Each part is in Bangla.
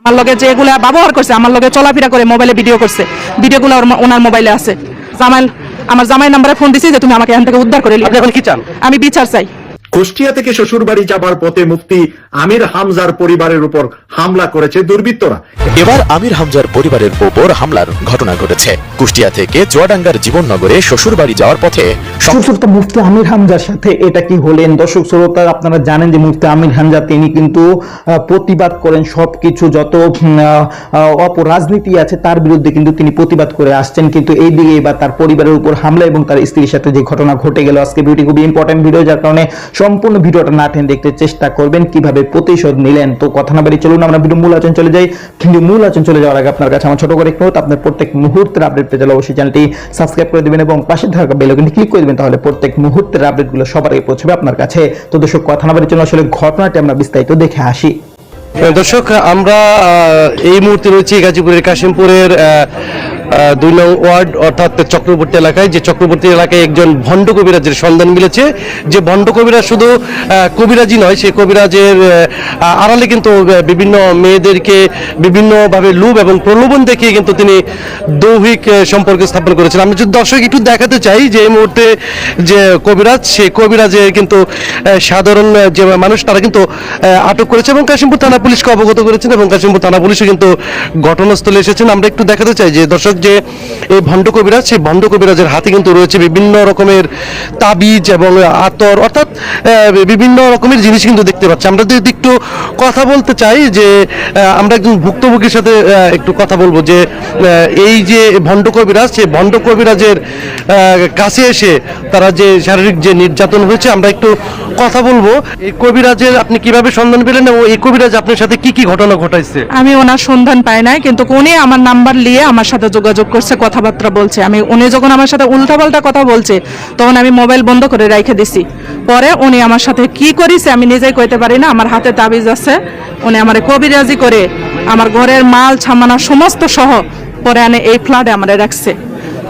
আমার লগে যেগুলা ব্যবহার করছে, আমার লগে চলাফেরা করে, মোবাইলে ভিডিও করছে, ভিডিওগুলো ওনার মোবাইলে আছে। আমার জামাই নাম্বারে ফোন দিছি যে তুমি আমাকে এখান থেকে উদ্ধার করে নিও। আপনি এখন কি চান? আমি বিচার চাই। কুষ্টিয়া থেকে শ্বশুরবাড়ি যাবার পথে মুফতি আমির হামজার পরিবারের উপর হামলা করেছে দুর্বৃত্তরা। এবার আমির হামজার পরিবারের উপর হামলার ঘটনা ঘটেছে। কুষ্টিয়া থেকে চুয়াডাঙ্গার জীবননগরে শ্বশুরবাড়ি যাওয়ার পথে মুফতি আমির হামজার সাথে এটা কি হলেন? দর্শক শ্রোতা, আপনারা জানেন যে মুফতি আমির হামজা তিনি কিন্তু প্রতিবাদ করেন সবকিছু, যত অপরাজনীতি আছে তার বিরুদ্ধে কিন্তু তিনি প্রতিবাদ করে আসছেন। কিন্তু এই দিকে এবার তার পরিবারের উপর হামলা এবং তার স্ত্রীর সাথে যে ঘটনা ঘটে গেল। আজকে ভিডিওটি খুবই ইম্পর্টেন্ট ভিডিও, যার কারণে সম্পূর্ণ ভিডিওটা না টেনে দেখতে চেষ্টা করবেন কিভাবে প্রতিশোধ নিলেন। তো কথা না বাড়িয়ে চলুন আমরা ভিডিও মূল আলোচনা চলে যাই। কিন্তু মূল আলোচনা চলে যাওয়ার আগে আপনার কাছে আমার ছোট করে একটু অনুরোধ, আপনার প্রত্যেক মুহূর্তের আপডেট পেতে হলে অবশ্যই চ্যানেলটি সাবস্ক্রাইব করে দিবেন এবং পাশে থাকা বেল আইকনটি ক্লিক করে দিবেন, তাহলে প্রত্যেক মুহূর্তের আপডেটগুলো সবার আগে পৌঁছবে আপনার কাছে। তো দর্শক, কথা না বাড়িয়ে চলুন আসলে ঘটনাটি আমরা বিস্তারিত দেখে আসি। দর্শক, আমরা এই মুহূর্তে রয়েছি গাজীপুরের কাশিমপুরের 2 নং ওয়ার্ড অর্থাৎ চক্রবর্তী এলাকায়। যে চক্রবর্তী এলাকায় একজন ভণ্ড কবিরাজের সন্ধান মিলেছে। যে ভণ্ড কবিরাজ শুধু কবিরাজি নয়, সেই কবিরাজের আড়ালে কিন্তু বিভিন্ন মেয়েদেরকে বিভিন্নভাবে লোভ এবং প্রলোভন দেখিয়ে কিন্তু তিনি দৈহিক সম্পর্ক স্থাপন করেছেন। আমি যদি দর্শক একটু দেখাতে চাই যে এই মুহূর্তে যে কবিরাজ, সেই কবিরাজের কিন্তু সাধারণ যে মানুষ তারা কিন্তু আটক করেছে এবং কাশিমপুর থানা পুলিশকে অবগত করেছেন এবং কাশিমপুর থানা পুলিশও কিন্তু ঘটনাস্থলে এসেছেন। আমরা একটু দেখাতে চাই যে দর্শক, যে এই ভণ্ড কবিরাজ, সেই ভণ্ড কবিরাজের হাতে কিন্তু রয়েছে বিভিন্ন রকমের তাবিজ এবং আতর, অর্থাৎ বিভিন্ন রকমের জিনিস কিন্তু দেখতে পাচ্ছি। আমরা যদি একটু কথা বলতে চাই যে আমরা একজন ভুক্তভোগীর সাথে একটু কথা বলবো যে এই যে ভণ্ড কবিরাজ, সেই ভণ্ড কবিরাজের কাছে এসে তারা যে শারীরিক যে নির্যাতন হয়েছে, আমরা একটু কথা বলবো। এই কবিরাজের আপনি কিভাবে সন্ধান পেলেন এবং এই কবিরাজ আপনার সাথে কি কি ঘটনা ঘটাইছে? আমি ওনার সন্ধান পাই নাই, কিন্তু উনি আমার নাম্বার নিয়ে আমার সাথে যোগাযোগ করছে, কথাবার্তা বলছে। উনি যখন আমার সাথে উল্টাপাল্টা কথা বলছে তখন আমি মোবাইল বন্ধ করে রেখে দিছি। পরে উনি আমার সাথে কি করেছে আমি নিজেই কইতে পারি না। আমার হাতে তাবিজ আছে, উনি আমার কবিরাজি করে আমার ঘরের মাল ছামানা সমস্ত সহ পরে আনে এই ফ্ল্যাটে আমার রাখছে।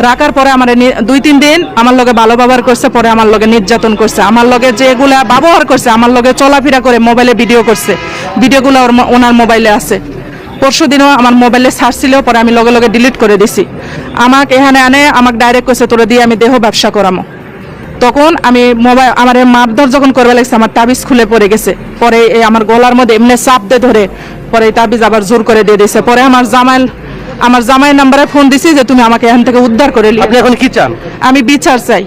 রাখার পরে আমার 2-3 দিন আমার লগে ভালো ব্যবহার করছে, পরে আমার লগে নির্যাতন করছে। আমার লগে যেগুলা ব্যবহার করছে, আমার লগে চলাফেরা করে, মোবাইলে ভিডিও করছে, ভিডিওগুলো ওনার মোবাইলে আছে। পরশু দিনও আমার মোবাইলে সার্চ ছিল, পরে আমি লগে লগে ডিলিট করে দিছি। আমাকে এখানে আনে আমাকে ডাইরেক্ট করছে তোরা দিয়ে আমি দেহ ব্যবসা করামো। তখন আমি মোবাইল আমার মারধর যখন করবে লাগছে, আমার তাবিজ খুলে পড়ে গেছে। পরে আমার গলার মধ্যে এমনি চাপ দিয়ে ধরে পরে তাবিজ আবার জোর করে দিয়ে দিয়েছে। পরে আমার জামাই নাম্বারে ফোন দিছি যে তুমি আমাকে এখান থেকে উদ্ধার করে নিও। আপনি এখন কি চান? আমি বিচার চাই।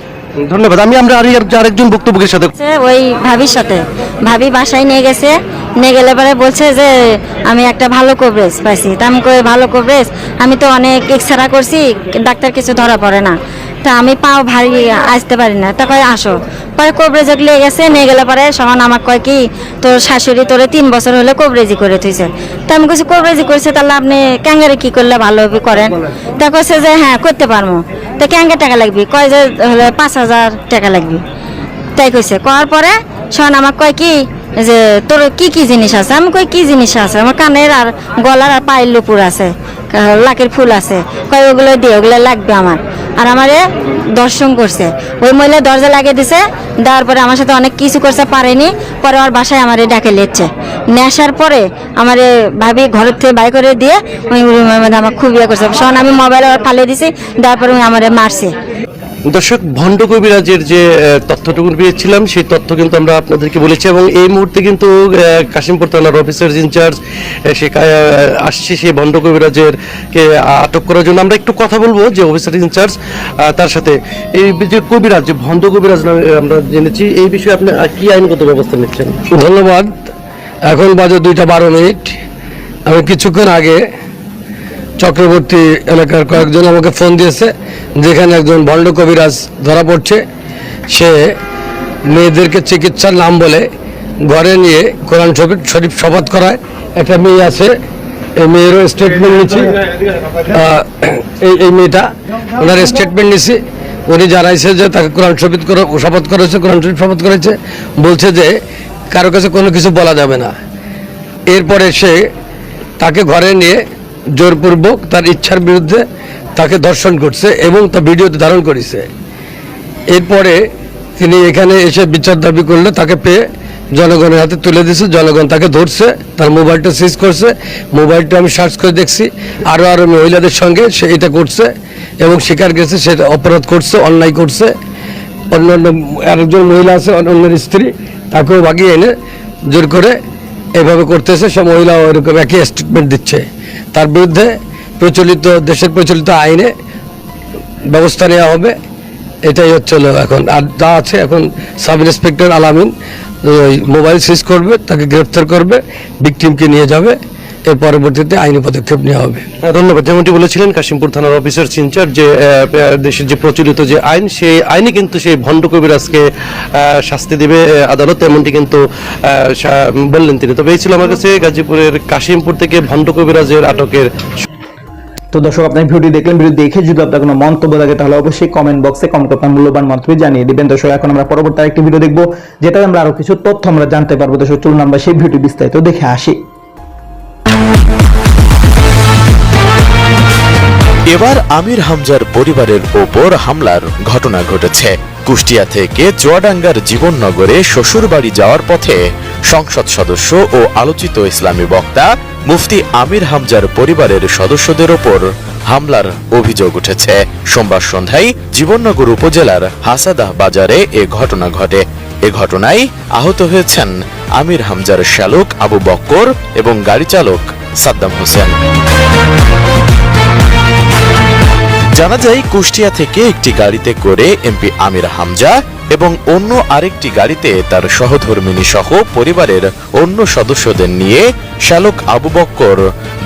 ধন্যবাদ। আমরা আরেকজন ভুক্তভোগীর সাথে ওই ভাবির সাথে, ভাবি বাসায় নিয়ে গেছে, নিয়ে গেলে পরে বলছে যে আমি একটা ভালো কভারেজ পাইছি। তা আমি কই ভালো কভারেজ, আমি তো অনেক এক্সরা করছি, ডাক্তার কিছু ধরা পড়ে না, তা আমি পাও ভারী আসতে পারি না। তা কয় আসো। পরে কভারেজ নিয়ে গেছে, নিয়ে গেলে পরে সমান আমাকে কয় কি তোর শাশুড়ি তোরে 3 বছর হলে কভারেজি করে থইছে। তা আমি কইছি কভারেজি করছে, তাহলে আপনি ক্যাঙ্গারে কি করলে ভালো হবে করেন? তা কইছে যে হ্যাঁ করতে পারবো। তা ক্যাঙ্গার টাকা লাগবে, কয় যে হলে 5000 টাকা লাগবে। তাই কইছে। করার পরে সমান আমাকে কয় কি যে তোর কি কি জিনিস আছে? আমি কই কি জিনিস আছে? আমার কানের আর গলার আর পায়ের লুপুর আছে, লাকের ফুল আছে, কয় ওগুলো দিয়ে ওগুলো লাগবে আমার। আর আমারে দর্শন করছে, ওই মহিলা দরজা লাগিয়ে দিছে, দেওয়ার পরে আমার সাথে অনেক কিছু করতে পারেনি। পরে ওর বাসায় আমারে ডাকে নিচ্ছে, নেশার পরে আমারে ভাবি ঘরের থেকে বাই করে দিয়ে ওই রুমের মধ্যে আমার খুব ইয়ে করছে। সন আমি মোবাইল ফালিয়ে দিছি, দেওয়ার পরে আমারে মারছে। দর্শক, ভণ্ড কবিরাজের যে তথ্যটুকু পেয়েছিলাম সেই তথ্য কিন্তু আমরা আপনাদেরকে বলেছি এবং এই মুহূর্তে কিন্তু কাশিমপুর থানার অফিসার ইনচার্জ সে আসছে সেই ভণ্ড কবিরাজের কে আটক করার জন্য। আমরা একটু কথা বলবো যে অফিসার ইনচার্জ তার সাথে এই যে কবিরাজ, যে ভণ্ড কবিরাজ আমরা জেনেছি, এই বিষয়ে আপনি কি আইনগত ব্যবস্থা নিচ্ছেন? ধন্যবাদ। এখন বাজে 2:12। আমি কিছুক্ষণ আগে চক্রবর্তী এলাকার কয়েকজন আমাকে ফোন দিয়েছে, যেখানে একজন ভণ্ড কবিরাজ ধরা পড়ছে। সে মেয়েদেরকে চিকিৎসার নাম বলে ঘরে নিয়ে কোরআন শরীফ শপথ করায়। একটা মেয়ে আছে, এই মেয়েরও স্টেটমেন্ট নিচ্ছি। এই মেয়েটা, ওনার স্টেটমেন্ট নিচ্ছি। উনি জানাইছে যে তাকে কোরআন শপথ করেছে, কোরআন শরীফ শপথ করেছে। বলছে যে কারো কাছে কোনো কিছু বলা যাবে না। এরপরে সে তাকে ঘরে নিয়ে জোরপূর্বক তার ইচ্ছার বিরুদ্ধে তাকে ধর্ষণ করছে এবং তা ভিডিওতে ধারণ করেছে। এরপরে তিনি এখানে এসে বিচার দাবি করলে তাকে পেয়ে জনগণের হাতে তুলে দিয়েছে, জনগণ তাকে ধরছে, তার মোবাইলটা সিজ করছে। মোবাইলটা আমি সার্চ করে দেখছি, আরো মহিলাদের সঙ্গে সে এটা করছে এবং স্বীকার গেছে সেটা অপরাধ করছে, অন্যায় করছে। অন্যান্য আরেকজন মহিলা আছে, অন্যের স্ত্রী, তাকেও ভাগিয়ে এনে জোর করে এভাবে করতেছে। সব মহিলা ওইরকম একই স্টেটমেন্ট দিচ্ছে। তার বিরুদ্ধে দেশের প্রচলিত আইনে ব্যবস্থা নেওয়া হবে। এটাই হচ্ছিল এখন। আর যা আছে এখন সাব ইন্সপেক্টর আলামিন ওই মোবাইল সিজ করবে, তাকে গ্রেফতার করবে, ভিকটিমকে নিয়ে যাবে, এর পরবর্তীতে আইনি পদক্ষেপ নেওয়া হবে। ধন্যবাদ। যেমনটি বলেছিলেন কাশিমপুর থানার অফিসার ইনচার্জ যে দেশের যে প্রচলিত যে আইন, সেই আইনে কিন্তু সেই ভণ্ড কবিরাজকে শাস্তি দেবে আদালত, এমনটি কিন্তু বললেন তিনি। তবে এই ছিল আমার কাছে গাজীপুরের কাশিমপুর থেকে ভণ্ড কবিরাজের আটকের। তো দর্শক, আপনার ভিডিওটি দেখলেন। ভিডিও দেখে যদি আপনার কোনো মন্তব্য থাকে তাহলে অবশ্যই কমেন্ট বক্সে কমেন্ট আপনার মূল্যবান মন্তব্য জানিয়ে দিবেন। দর্শক, এখন আমরা পরবর্তী আরেকটি ভিডিও দেখবো, যেটা আমরা আরো কিছু তথ্য আমরা জানতে পারবো। দর্শক, চলুন আমরা সেই ভিডিওটি বিস্তারিত দেখে আসি। এবার আমির হামজার পরিবারের ওপর হামলার ঘটনা ঘটেছে। কুষ্টিয়া থেকে চুয়াডাঙ্গার জীবননগরে শ্বশুরবাড়ি যাওয়ার পথে সংসদ সদস্য ও আলোচিত ইসলামী বক্তা মুফতি আমির হামজার পরিবারের সদস্যদের ওপর হামলার অভিযোগ উঠেছে। সোমবার সন্ধ্যায় জীবননগর উপজেলার হাসাদাহ বাজারে এ ঘটনা ঘটে। এ ঘটনায় আহত হয়েছেন আমির হামজার শ্যালক আবু বক্কর এবং গাড়ি চালক সাদ্দাম হোসেন। জানা যায়, কুষ্টিয়া থেকে একটি গাড়িতে করে এমপি আমির হামজা এবং অন্য আরেকটি গাড়িতে তার সহধর্মিণী সহ পরিবারের অন্য সদস্যদের নিয়ে শ্যালক আবু বক্কর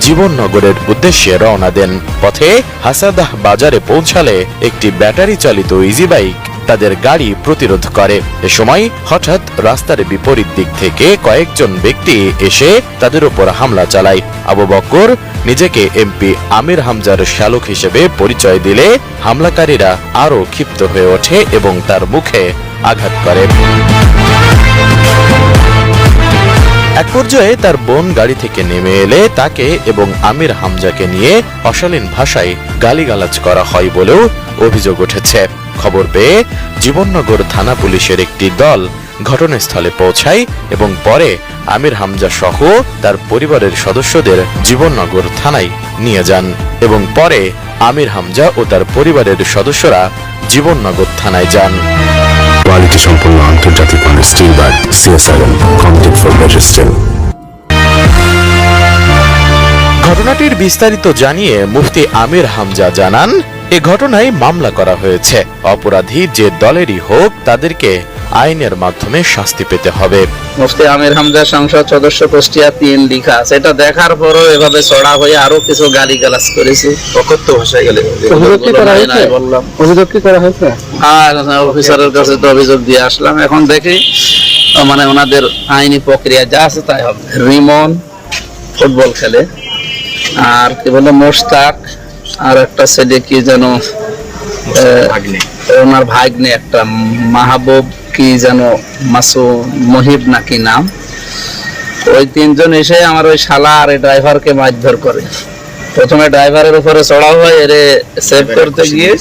জীবননগরের উদ্দেশ্যে রওনা দেন। পথে হাসাদাহ বাজারে পৌঁছালে একটি ব্যাটারি চালিত ইজি বাইক তাদের গাড়ি প্রতিরোধ করে। এ সময় হঠাৎ রাস্তার বিপরীত দিক থেকে কয়েকজন ব্যক্তি এসে তাদের উপর হামলা চালায়। আবু বক্কর নিজেকে এমপি আমির হামজার শ্যালক হিসেবে পরিচয় দিলে হামলাকারীরা আরো ক্ষিপ্ত হয়ে ওঠে এবং তার মুখে আঘাত করে। এক পর্যায়ে তার বোন গাড়ি থেকে নেমে এলে তাকে এবং আমির হামজাকে নিয়ে অশালীন ভাষায় গালিগালাজ করা হয় বলেও অভিযোগ উঠেছে। খবর পেয়ে জীবননগর থানা পুলিশের একটি দল ঘটনাস্থলে পৌঁছায় এবং পরে আমির হামজা সহ তার পরিবারের সদস্যদের জীবননগর থানায় নিয়ে যান এবং পরে আমির হামজা ও তার পরিবারের সদস্যরা জীবননগর থানায় যান। কোয়ালিটি সম্পন্ন আন্তর্জাতিক মানের steel bar CSIM complete for better steel. ঘটনাটির বিস্তারিত জানিয়ে মুফতি আমির হামজা জানান, এ ঘটনায় মামলা করা হয়েছে। অপরাধী যে দলেরই হোক তাদেরকে আইনের মাধ্যমে শাস্তি পেতে হবে। মুফতি আমির হামজা সংসদ সদস্য কুষ্টিয়া 3 লেখা আছে। এটা দেখার পরও এভাবে চড়া হয়ে আরো কিছু গালিগালাজ করেছে। অকথ্য ভাষায় গেলে অভিযোগ কি করা হয়েছে? অভিযোগ কি করা হয়েছে? হ্যাঁ, অফিসারের কাছে তো অভিযোগ দিয়ে আসলাম। এখন দেখি মানে ওনাদের আইনি প্রক্রিয়া যা আছে তাই হবে। রিমন ফুটবল খেলে, আর কি বলে মোশতাক, আর একটা ছেলে কি যেন ওনার ভাগ্নে একটা মাহবুব কি যেন মাসু মহিব নাকি নাম, ওই 3 জন এসে আমার ওই শালা আর ড্রাইভারকে মারধর করে। প্রথমে ড্রাইভারের উপরে চড়াও হয়, এরে সেভ করতে গিয়ে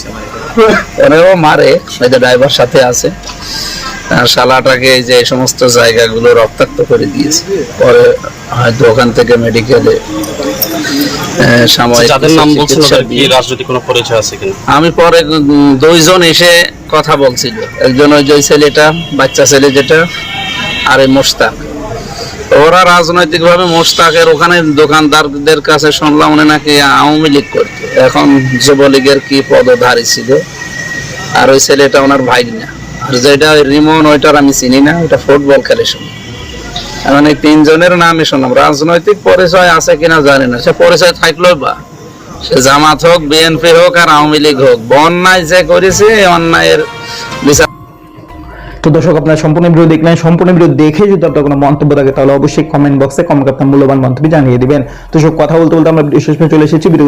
ওরেও মারে, ওই যে ড্রাইভার সাথে আছে। আর শালাটাকে এই যে সমস্ত জায়গাগুলো রক্তাক্ত করে দিয়েছে। পরে হয়তো ওখান থেকে মেডিকেলে আমি পরে 2 জন এসে কথা বলছিল। একজন ওই যে ছেলেটা, বাচ্চা ছেলে যেটা, আর এই মোশতাক। ওরা রাজনৈতিক ভাবে মোশতাকের ওখানে দোকানদারদের কাছে শুনলাম উনি নাকি আওয়ামী লীগ করতো, এখন যুবলীগের কি পদধারী ছিল। আর ওই ছেলেটা ওনার ভাইনা। আর যেটা রিমন, ওইটার আমি চিনি না, ওইটা ফুটবল খেলে শুনি। এখন এই 3 জনের নামই শুনলাম। রাজনৈতিক পরিচয় আছে কিনা জানি না, সে পরিচয় থাকলো বা সে জামাত হোক, বিএনপি হোক, আর আওয়ামী লীগ হোক, অন্যায় যে করেছে অন্যায়ের বিচার। তো দর্শক, আপনারা সম্পূর্ণ ভিডিও দেখলেন। সম্পূর্ণ ভিডিও দেখে যদি আপনার কোনো মন্তব্য থাকে তাহলে অবশ্যই কমেন্ট বক্সে কমেন্ট আপনার মূল্যবান মন্তব্য জানিয়ে দিবেন। তো সব কথা বলতে বলতে আমরা ভিডিও শেষ চলে এসেছি। ভিডিও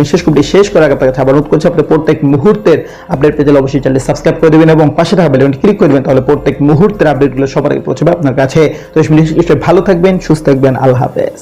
শেষ করে আপনার কাছে আবার অনুরোধ করছি, আপনি প্রত্যেক মুহূর্তের আপডেট পেতে অবশ্যই চ্যানেল সাবস্ক্রাইব করে দিবেন এবং পাশে থাকা বেল আইকনটি ক্লিক করে দিবেন, তাহলে প্রত্যেক মুহূর্তের আপডেটগুলো সবার আগে পৌঁছবে আপনার কাছে। তো ভালো থাকবেন, সুস্থ থাকবেন, আল্লাহ হাফেজ।